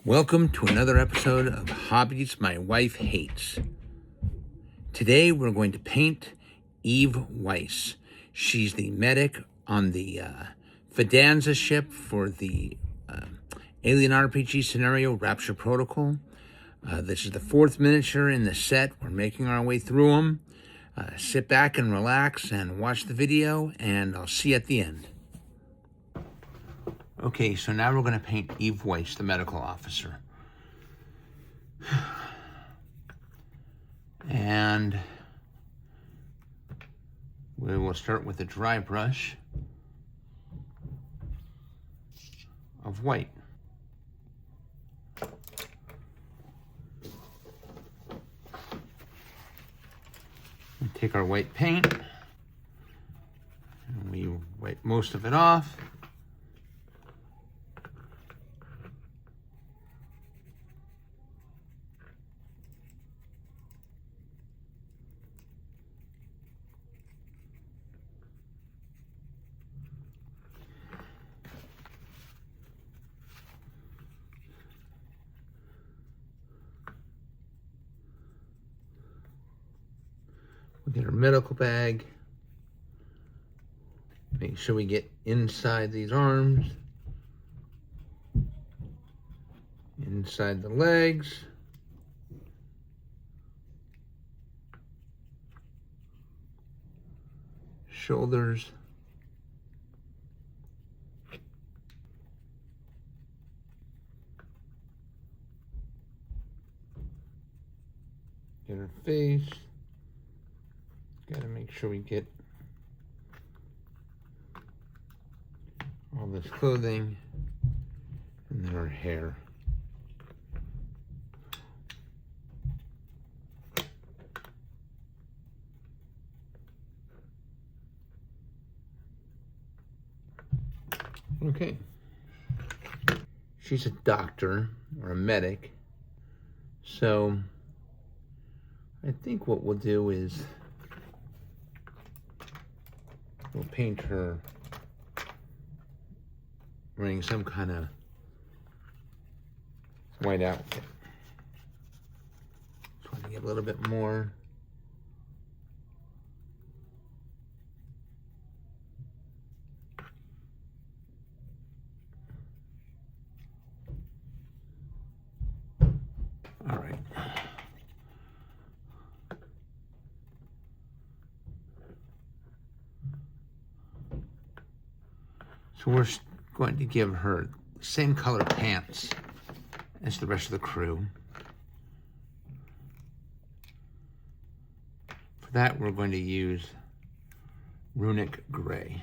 Welcome to another episode of Hobbies My Wife Hates. Today we're going to paint Eve Weiss. She's the medic on the Fidanza ship for the Alien RPG scenario Rapture Protocol. This is the fourth miniature in the set. We're making our way through them. Sit back and relax and watch the video, and I'll see you at the end. Okay, so now we're going to paint Eve Weiss, the medical officer. And we will start with a dry brush of white. We take our white paint and we wipe most of it off. We get our medical bag. Make sure we get inside these arms, inside the legs, shoulders, get her face. Got to make sure we get all this clothing and then our hair. Okay. She's a doctor or a medic, so I think what we'll do is we'll paint her wearing some kind of white outfit. Trying to get a little bit more. All right. So we're going to give her the same color pants as the rest of the crew. For that, we're going to use Runic Gray.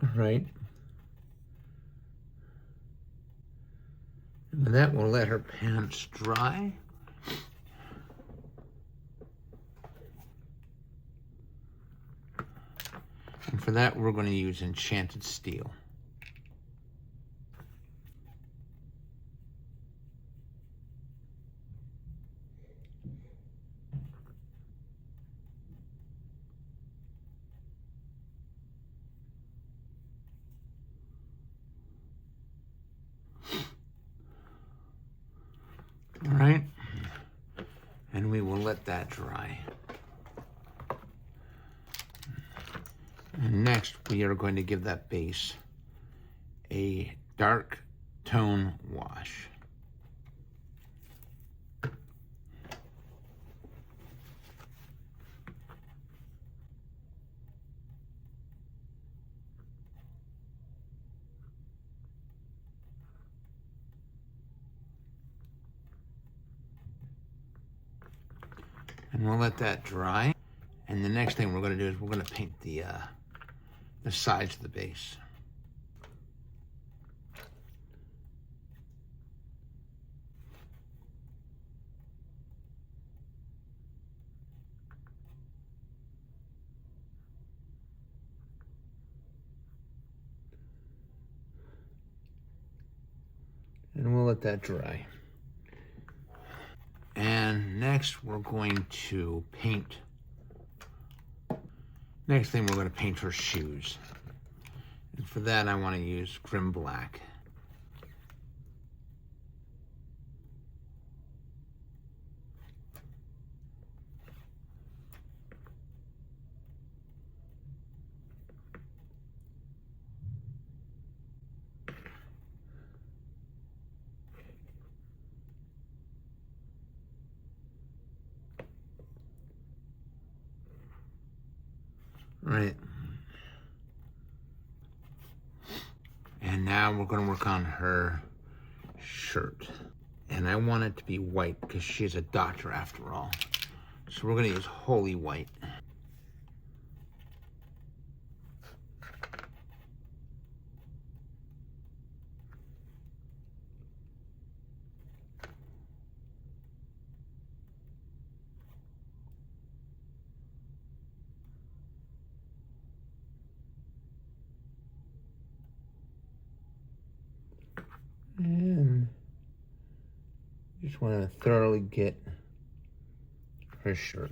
All right. And with that, we'll let her pants dry. And for that, we're going to use Enchanted Steel. let that dry. And next, we are going to give that base a dark tone wash. And we'll let that dry. And the next thing we're going to do is we're going to paint the sides of the base. And we'll let that dry. And next we're going to paint. Next thing we're going to paint her shoes. And for that I want to use Grim Black. Right. And now we're going to work on her shirt. And I want it to be white because she's a doctor after all. So we're going to use Holy White. And just want to thoroughly get her shirt.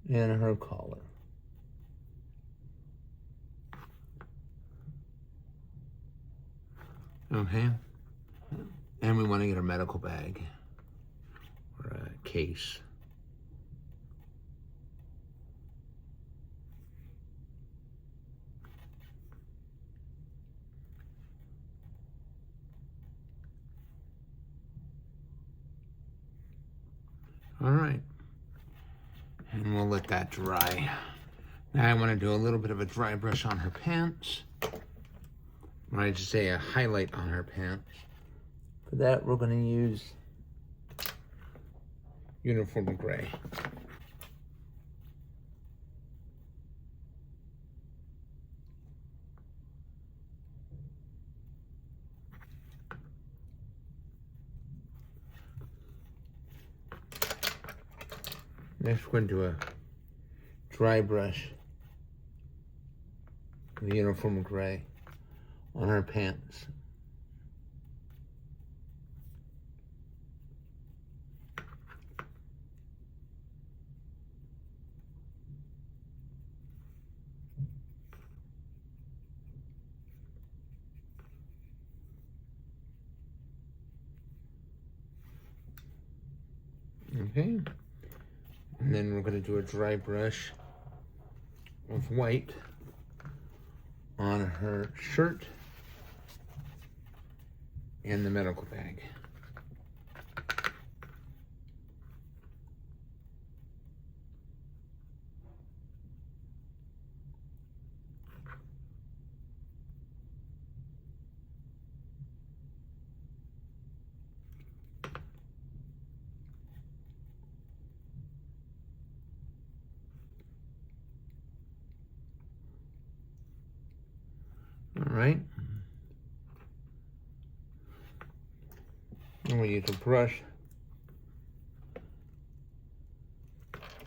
And her collar. Okay. And we want to get her medical bag or a case. All right. And we'll let that dry. Now I want to do a little bit of a dry brush on her pants. Or I should say a highlight on her pants. For that, we're going to use Uniform Gray. Next, we're going to do a dry brush with Uniform Gray on her pants. Okay. And then we're going to do a dry brush of white on her shirt and the medical bag. All right. And we'll use a brush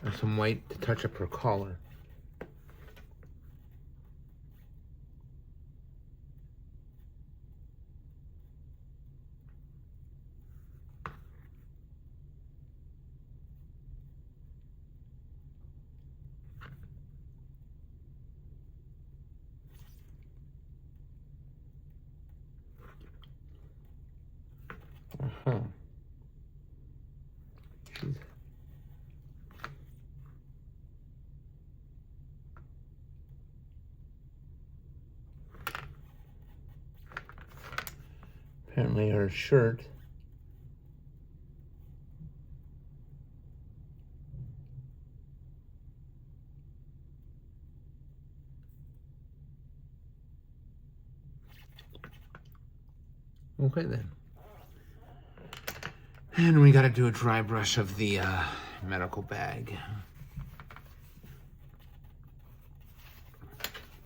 and some white to touch up her collar. Apparently her shirt okay then. And we got to do a dry brush of the medical bag.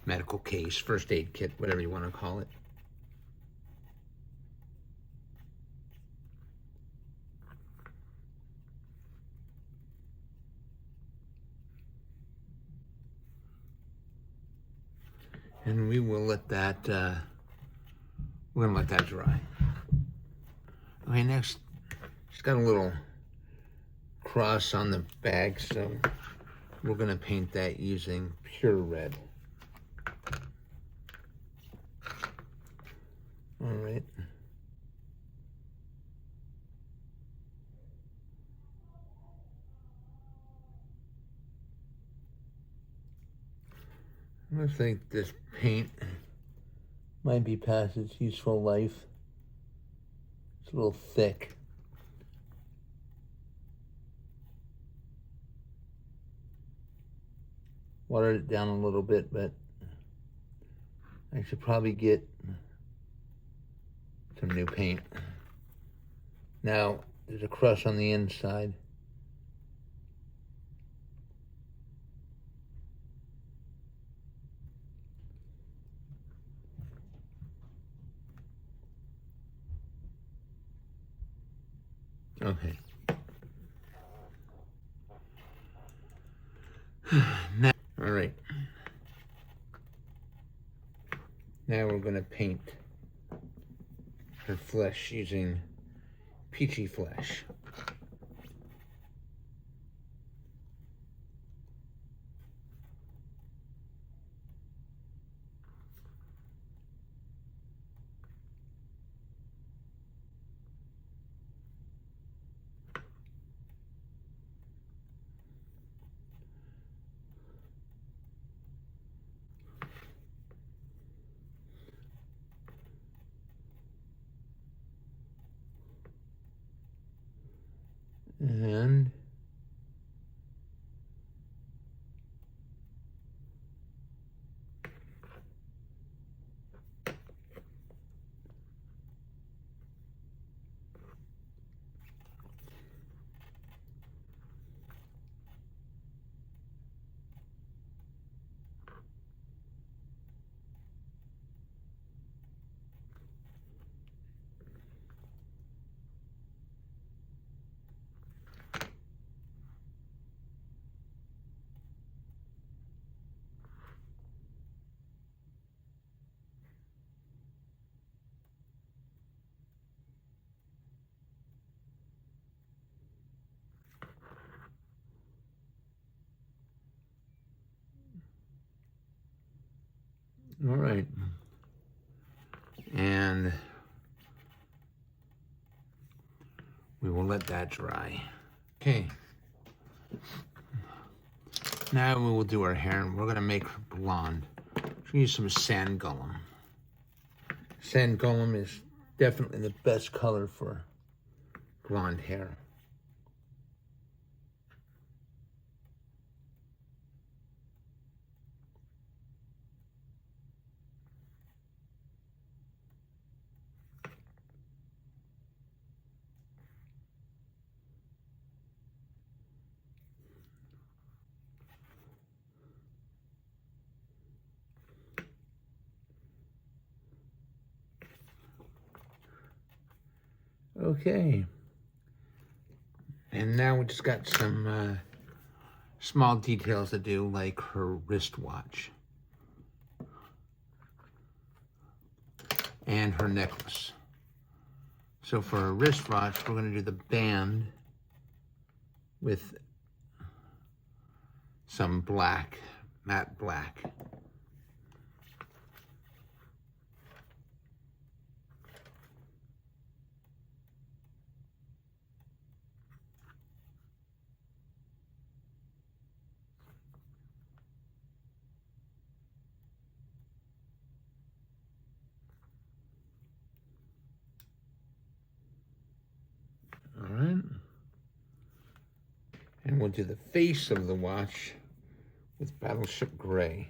Medical case, first aid kit, whatever you want to call it. And we will let that, we're going to let that dry. Okay, next, it's got a little cross on the bag, so we're going to paint that using pure red. All right. I think this paint might be past its useful life. It's a little thick. Watered it down a little bit, but I should probably get some new paint. Now, there's a crust on the inside. Okay. Now, all right. Now we're going to paint her flesh using peachy flesh. And all right. And we will let that dry. Okay. Now we will do her hair, and we're going to make her blonde. We'll use some sand golem. Sand golem is definitely the best color for blonde hair. Okay. And now we just got some small details to do, like her wristwatch and her necklace. So for her wristwatch, we're going to do the band with some black, matte black. And we'll do the face of the watch with Battleship Gray.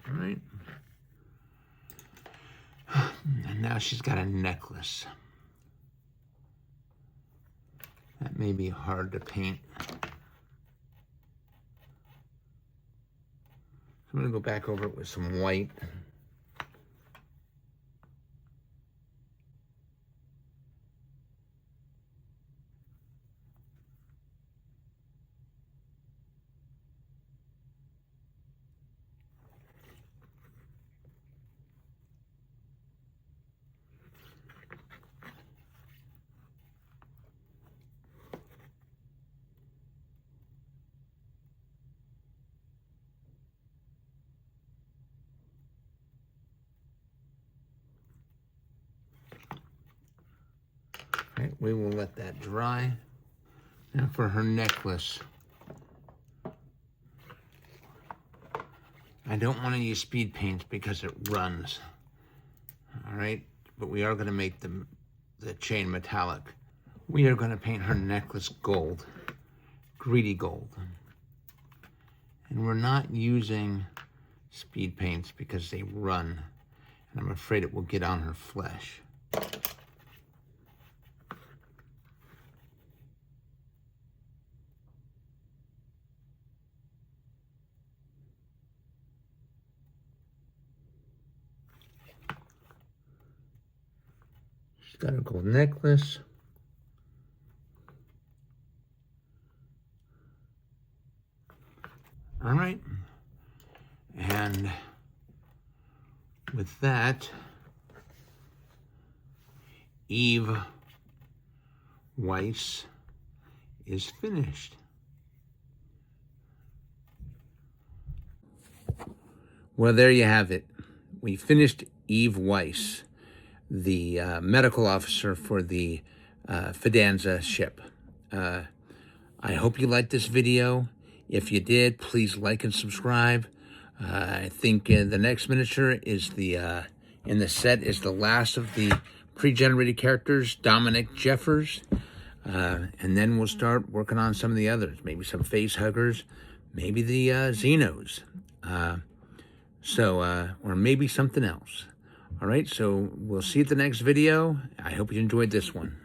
All right. And now she's got a necklace. That may be hard to paint. I'm going to go back over it with some white. Right, we will let that dry. Now for her necklace. I don't want to use speed paint because it runs. All right, but we are going to make the chain metallic. We are going to paint her necklace gold, greedy gold. And we're not using speed paints because they run. And I'm afraid it will get on her flesh. She's got a gold necklace. All right. And with that, Eve Weiss is finished. Well, there you have it. We finished Eve Weiss, the medical officer for the Fidanza ship. I hope you liked this video. If you did, please like and subscribe. I think the next miniature is in the set is the last of the pre-generated characters, Dominic Jeffers. And then we'll start working on some of the others, maybe some face huggers, maybe the Xenos. Or maybe something else. All right, so we'll see you at the next video. I hope you enjoyed this one.